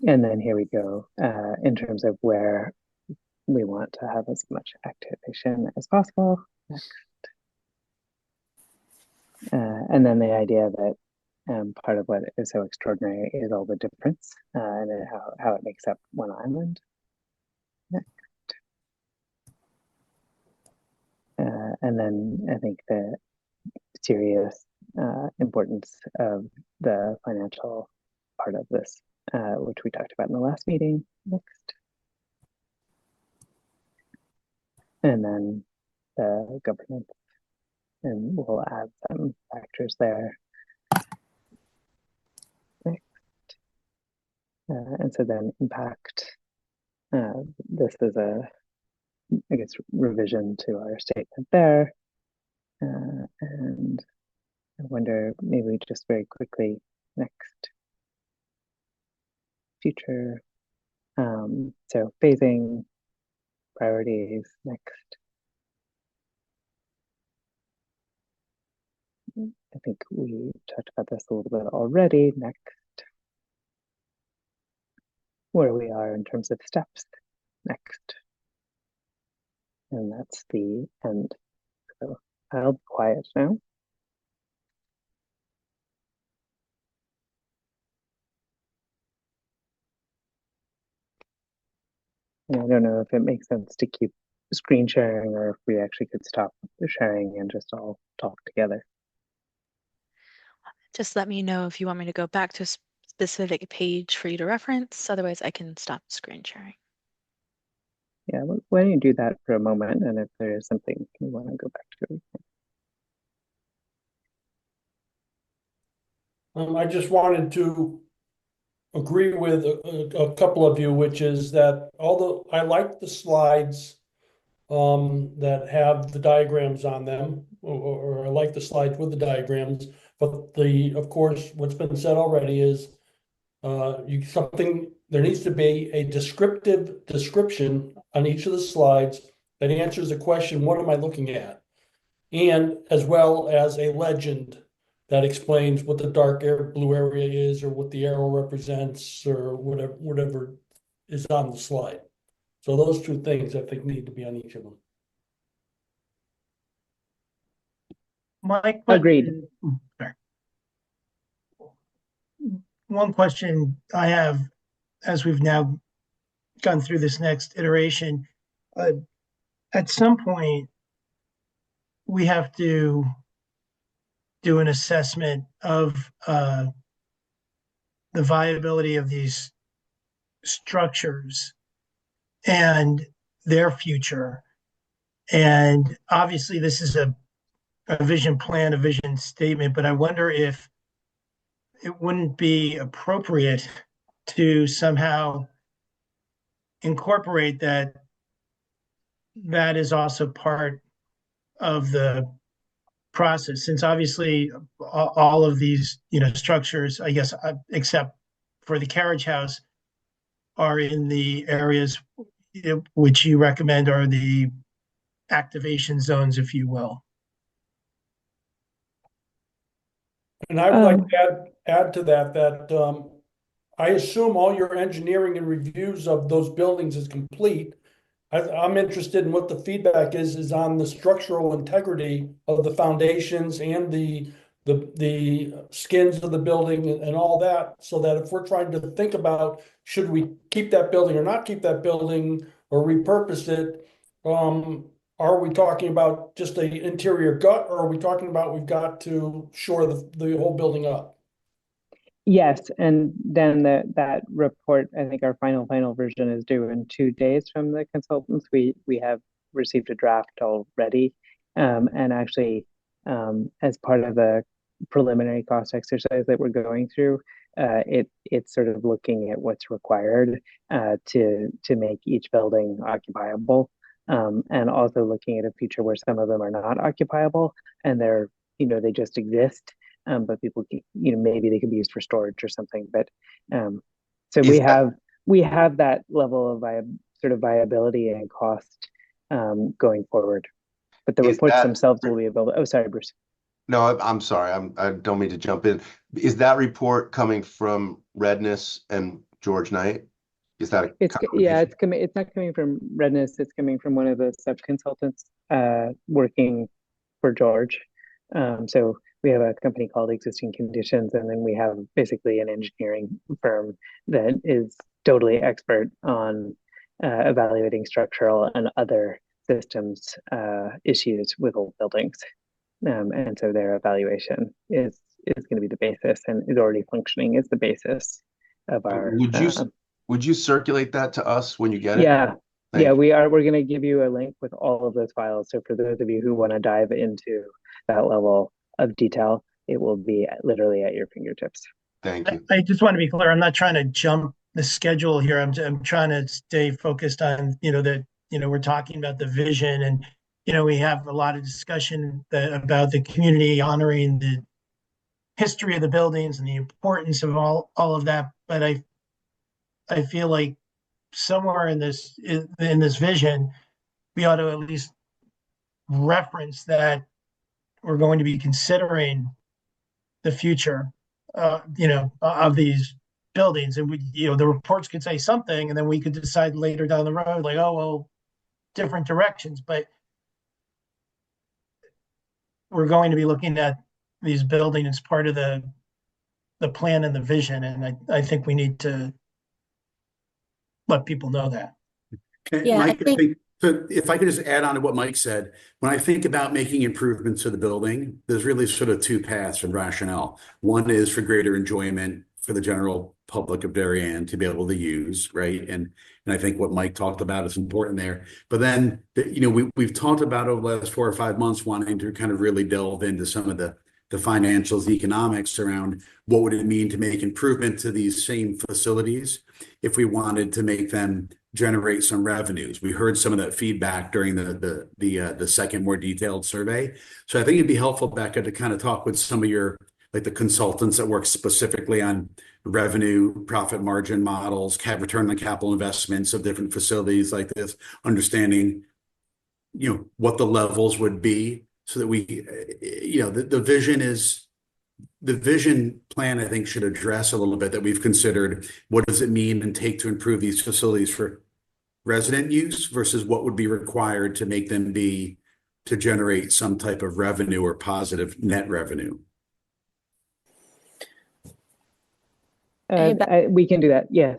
And then here we go, in terms of where we want to have as much activation as possible. Next. And then the idea that part of what is so extraordinary is all the difference and how it makes up one island. Next. And then I think the serious importance of the financial part of this, which we talked about in the last meeting. Next. And then the governance, and we'll add some factors there. Next. And so then impact. This is a, I guess, revision to our statement there. And I wonder, maybe just very quickly, next. Future. So phasing, priorities, next. I think we talked about this a little bit already. Next. Where we are in terms of steps. Next. And that's the end. So I'll be quiet now. And I don't know if it makes sense to keep screen sharing or if we actually could stop the sharing and just all talk together. Just let me know if you want me to go back to a specific page for you to reference. Otherwise, I can stop screen sharing. Yeah, why don't you do that for a moment, and if there is something you want to go back to. I just wanted to agree with a couple of you, which is that although I like the slides that have the diagrams on them, or I like the slides with the diagrams, but of course, what's been said already is there needs to be a description on each of the slides that answers the question, what am I looking at? And as well as a legend that explains what the dark blue area is, or what the arrow represents, or whatever is on the slide. So those two things I think need to be on each of them. Mike, Agreed. Sorry. One question I have, as we've now gone through this next iteration, at some point we have to do an assessment of the viability of these structures and their future. And obviously this is a vision plan, a vision statement, but I wonder if it wouldn't be appropriate to somehow incorporate that is also part of the process, since obviously all of these structures, I guess, except for the carriage house, are in the areas which you recommend are the activation zones, if you will. And I would like to add to that I assume all your engineering and reviews of those buildings is complete. I'm interested in what the feedback is on the structural integrity of the foundations and the skins of the building and all that, so that if we're trying to think about should we keep that building or not keep that building or repurpose it, are we talking about just an interior gut, or are we talking about we've got to shore the whole building up? Yes, and then that report, I think our final version is due in 2 days from the consultants. We have received a draft already, and actually, as part of the preliminary cost exercise that we're going through, It's sort of looking at what's required to make each building occupiable, and also looking at a future where some of them are not occupiable and they're, they just exist, but people, maybe they could be used for storage or something. But so we have that level of sort of viability and cost going forward. But the reports themselves will be available. Oh, sorry, Bruce. No, I'm sorry. I don't mean to jump in. Is that report coming from Redness and George Knight? Is that it's not coming from Redness. It's coming from one of the sub-consultants working for George. So we have a company called Existing Conditions, and then we have basically an engineering firm that is totally expert on evaluating structural and other systems issues with old buildings. And so their evaluation is going to be the basis, and is already functioning as the basis of our. Would you circulate that to us when you get it? Yeah, we're going to give you a link with all of those files. So for those of you who want to dive into that level of detail, it will be literally at your fingertips. Thank you. I just want to be clear. I'm not trying to jump the schedule here. I'm trying to stay focused on we're talking about the vision, and we have a lot of discussion about the community honoring the history of the buildings and the importance of all of that. But I feel like somewhere in this vision, we ought to at least reference that we're going to be considering the future, of these buildings, and the reports could say something, and then we could decide later down the road, like, oh well, different directions. But we're going to be looking at these buildings as part of the plan and the vision, and I think we need to let people know that. Okay, Mike, I think so if I could just add on to what Mike said, when I think about making improvements to the building, there's really sort of two paths and rationale. One is for greater enjoyment for the general public of Darien to be able to use, right? And I think what Mike talked about is important there. But then, we've talked about over the last 4 or 5 months wanting to kind of really delve into some of the financials, the economics around what would it mean to make improvement to these same facilities if we wanted to make them generate some revenues. We heard some of that feedback during the second more detailed survey. So I think it'd be helpful, Becca, to kind of talk with some of your, like the consultants that work specifically on revenue, profit margin models, return on capital investments of different facilities like this, understanding, what the levels would be so that we, the vision plan, I think, should address a little bit that we've considered. What does it mean and take to improve these facilities for resident use versus what would be required to make them to generate some type of revenue or positive net revenue? We can do that. Yeah.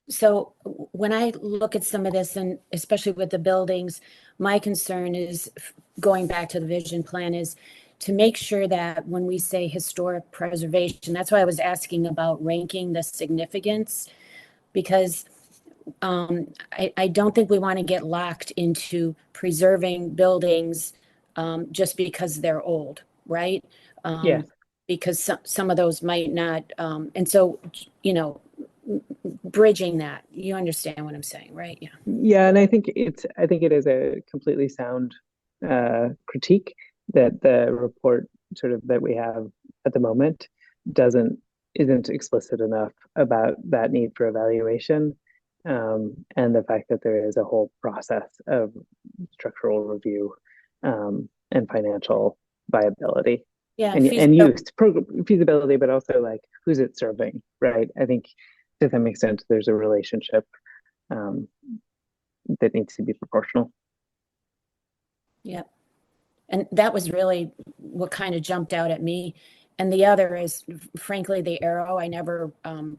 So when I look at some of this, and especially with the buildings, my concern is, going back to the vision plan, is to make sure that when we say historic preservation, that's why I was asking about ranking the significance, because I don't think we want to get locked into preserving buildings just because they're old, right? Yes. Because some of those might not, and so, bridging that, you understand what I'm saying, right? Yeah. Yeah, and I think it is a completely sound critique that the report sort of that we have at the moment isn't explicit enough about that need for evaluation, and the fact that there is a whole process of structural review and financial viability. Yeah, and use feasibility, but also like who's it serving, right? I think to some extent there's a relationship that needs to be proportional. Yeah, and that was really what kind of jumped out at me. And the other is, frankly, the arrow. I never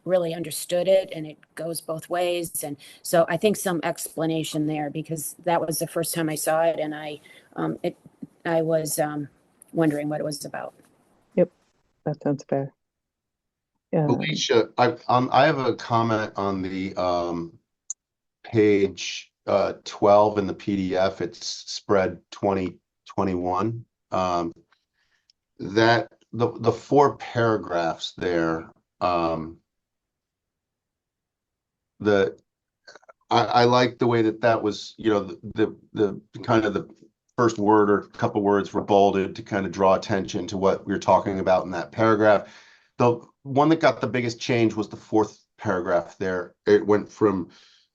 really understood it, and it goes both ways. And so I think some explanation there, because that was the first time I saw it, and I was wondering what it was about. Yep, that sounds fair. Yeah. Alicia, I have a comment on the page 12 in the PDF. It's spread 2021. That the 4 paragraphs there I like the way that was, you know, the kind of the first word or couple words were bolded to kind of draw attention to what we were talking about in that paragraph. The one that got the biggest change was the fourth paragraph there. It went from,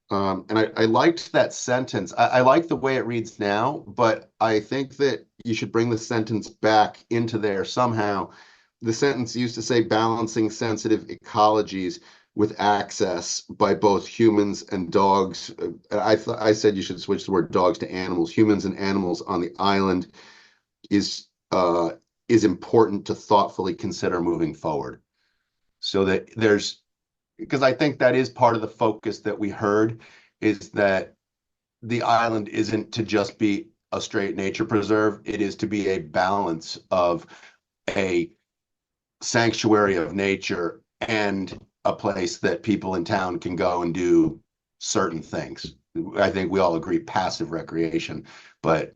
and I liked that sentence. I like the way it reads now, but I think that you should bring the sentence back into there somehow. The sentence used to say balancing sensitive ecologies with access by both humans and dogs. I said you should switch the word dogs to animals. Humans and animals on the island is important to thoughtfully consider moving forward. So that there's, because I think that is part of the focus that we heard, is that the island isn't to just be a straight nature preserve. It is to be a balance of a sanctuary of nature and a place that people in town can go and do certain things. I think we all agree passive recreation, but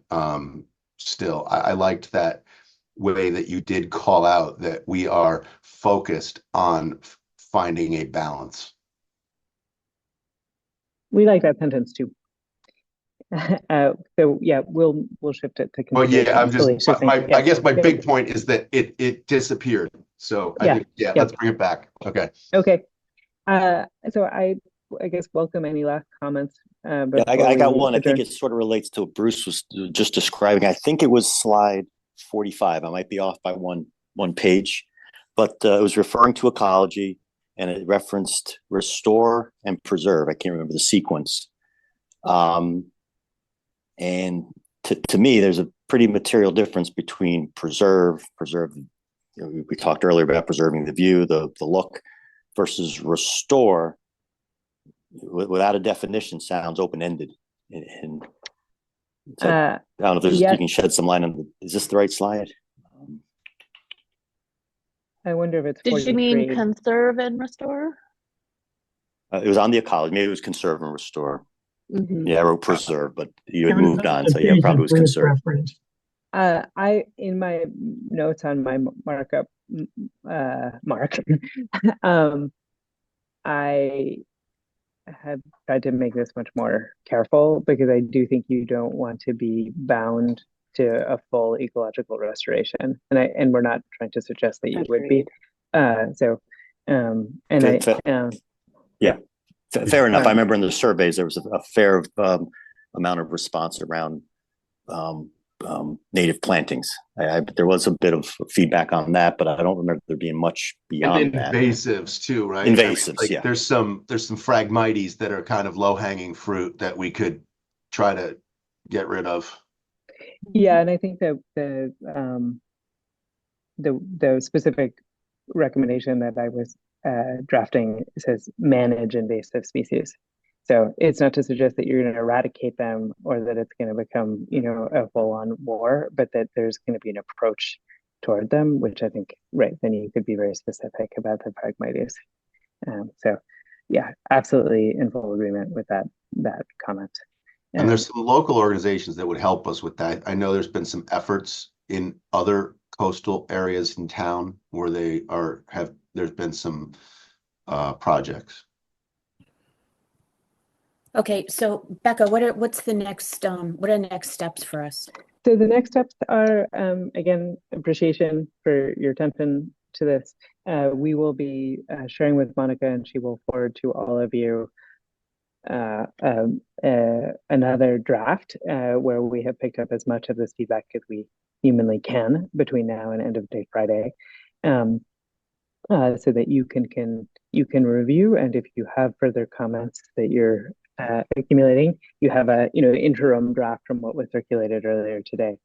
still, I liked that way that you did call out that we are focused on finding a balance. We like that sentence too. So yeah, we'll shift it to. Well, yeah, I'm just, I guess my big point is that it disappeared. So I think, let's bring it back. Okay. Okay. So I guess welcome any last comments. I got one. I think it sort of relates to what Bruce was just describing. I think it was slide 45. I might be off by one page, but it was referring to ecology, and it referenced restore and preserve. I can't remember the sequence. And to me, there's a pretty material difference between preserve. You know, we talked earlier about preserving the view, the look, versus restore. Without a definition, sounds open-ended. And so, I don't know if there's, you can shed some light on. Is this the right slide? I wonder if it's. Did you mean conserve and restore? It was on the ecology. Maybe it was conserve and restore. Mm-hmm. Yeah, I wrote preserve, but you had moved on, so yeah, probably was conserve. I in my notes on my markup, I have tried to make this much more careful, because I do think you don't want to be bound to a full ecological restoration, and we're not trying to suggest that you would be. Fair enough. I remember in the surveys there was a fair amount of response around native plantings. There was a bit of feedback on that, but I don't remember there being much beyond and invasives too, right? Invasives, I mean, like, there's some phragmites that are kind of low-hanging fruit that we could try to get rid of. Yeah, and I think that the specific recommendation that I was drafting says manage invasive species. So it's not to suggest that you're going to eradicate them or that it's going to become, you know, a full-on war, but that there's going to be an approach toward them, which I think, right, then you could be very specific about the phragmites. So yeah, absolutely in full agreement with that comment. And there's some local organizations that would help us with that. I know there's been some efforts in other coastal areas in town where there's been some projects. Okay, so Becca, what are the next steps for us? So the next steps are, again, appreciation for your attention to this. We will be sharing with Monica, and she will forward to all of you another draft where we have picked up as much of this feedback as we humanly can between now and end of day Friday, so that you can review, and if you have further comments that you're accumulating, you have a interim draft from what was circulated earlier today.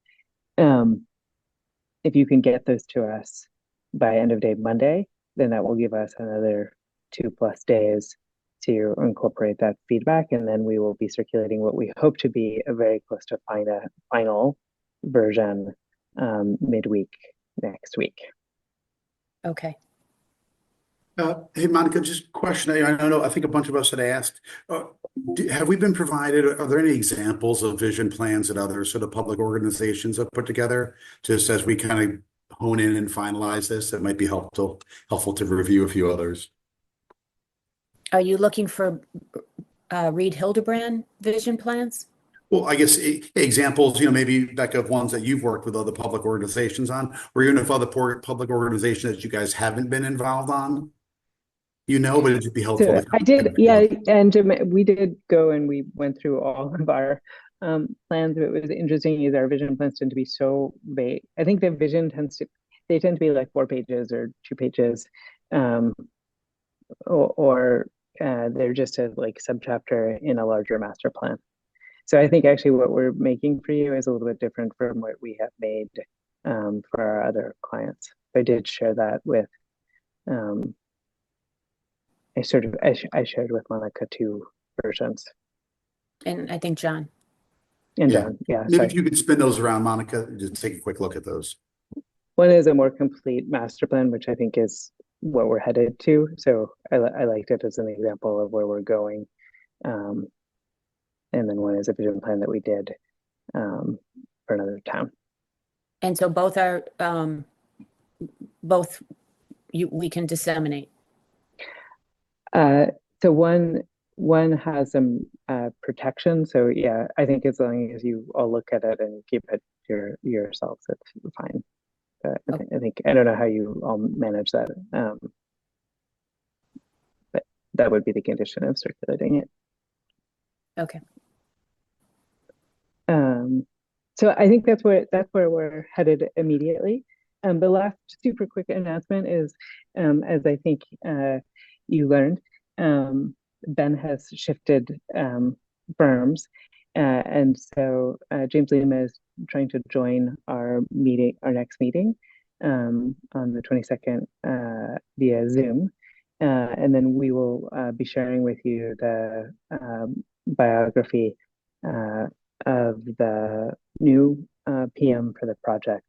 If you can get those to us by end of day Monday, then that will give us another 2+ days to incorporate that feedback, and then we will be circulating what we hope to be a very close to final version midweek next week. Okay. Hey, Monica, just a question. I think a bunch of us had asked, have we been provided, are there any examples of vision plans that other sort of public organizations have put together, just as we kind of hone in and finalize this. It might be helpful to review a few others. Are you looking for Reed Hildebrand vision plans? Well, I guess examples, maybe Becca, of ones that you've worked with other public organizations on, or even if other public organizations that you guys haven't been involved on, but it'd just be helpful. So I did, yeah, and we did go and we went through all of our plans. It was interesting is our vision plans tend to be so vague. I think the vision tend to be like 4 pages or 2 pages, or they're just a like subchapter in a larger master plan. So I think actually what we're making for you is a little bit different from what we have made for our other clients. I did share that with, I shared with Monica 2 versions. And I think John. And Yeah. John, yeah. Maybe if you could spin those around, Monica, just take a quick look at those. One is a more complete master plan, which I think is what we're headed to. So I liked it as an example of where we're going. And then one is a vision plan that we did for another town. And so both are, we can disseminate. So one has some protection. So yeah, I think as long as you all look at it and keep it yourselves, it's fine. I think I don't know how you all manage that, but that would be the condition of circulating it. Okay. So I think that's where we're headed immediately. The last super quick announcement is, as I think you learned, Ben has shifted firms, and so James Lima is trying to join our next meeting on the 22nd via Zoom, and then we will be sharing with you the biography of the new PM for the project,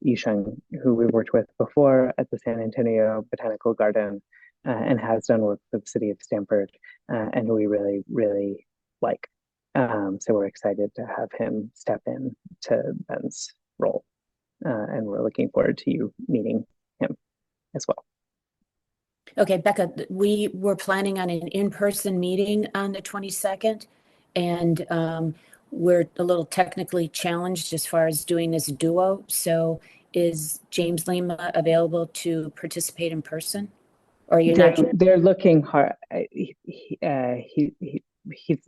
Yisheng, who we worked with before at the San Antonio Botanical Garden and has done work with the city of Stamford, and who we really, really like. So we're excited to have him step in to Ben's role, and we're looking forward to you meeting him as well. Okay, Becca, we were planning on an in-person meeting on the 22nd, and we're a little technically challenged as far as doing this duo. So is James Lima available to participate in person? Or are you not? They're looking hard. He's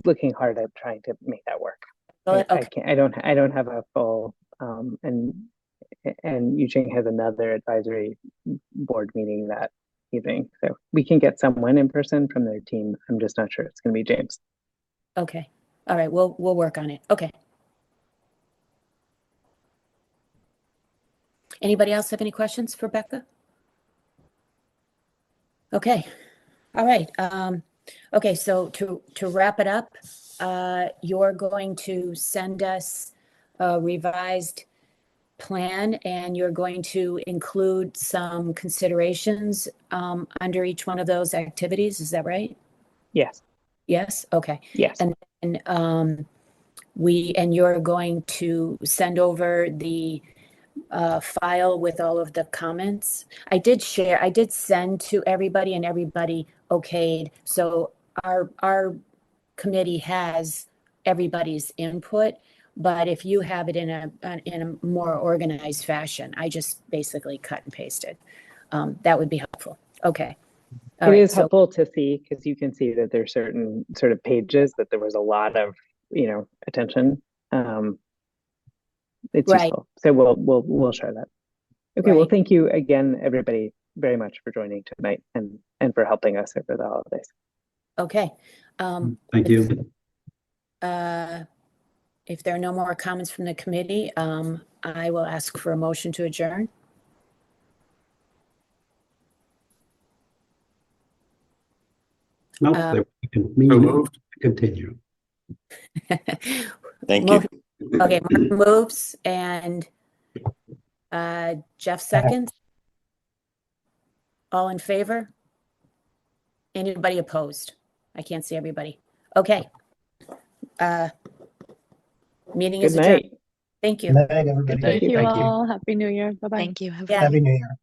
looking hard at trying to make that work. Okay. I can't. I don't have a full. And Eugene has another advisory board meeting that evening, so we can get someone in person from their team. I'm just not sure it's going to be James. Okay. All right. We'll work on it. Okay. Anybody else have any questions for Becca? Okay. All right. Okay. So to wrap it up, you're going to send us a revised plan, and you're going to include some considerations under each one of those activities. Is that right? Yes. Yes. Okay. Yes. And you're going to send over the file with all of the comments. I did send to everybody, and everybody okayed. So our committee has everybody's input, but if you have it in a more organized fashion, I just basically cut and pasted. That would be helpful. Okay. It is helpful to see, because you can see that there's certain sort of pages that there was a lot of, attention. It's right. useful. So we'll share that. Okay. Right. Well, thank you again, everybody, very much for joining tonight and for helping us over the holidays. Okay. Thank you. If there are no more comments from the committee, I will ask for a motion to adjourn. No, we can continue. Thank you. Okay, Mark moves and Jeff seconds. All in favor? Anybody opposed? I can't see everybody. Okay. Meeting is adjourned. Thank you. Good night, everybody. Thank you. Thank you all. Happy New Year. Bye-bye. Thank you. Have a Yeah. good Happy New Year.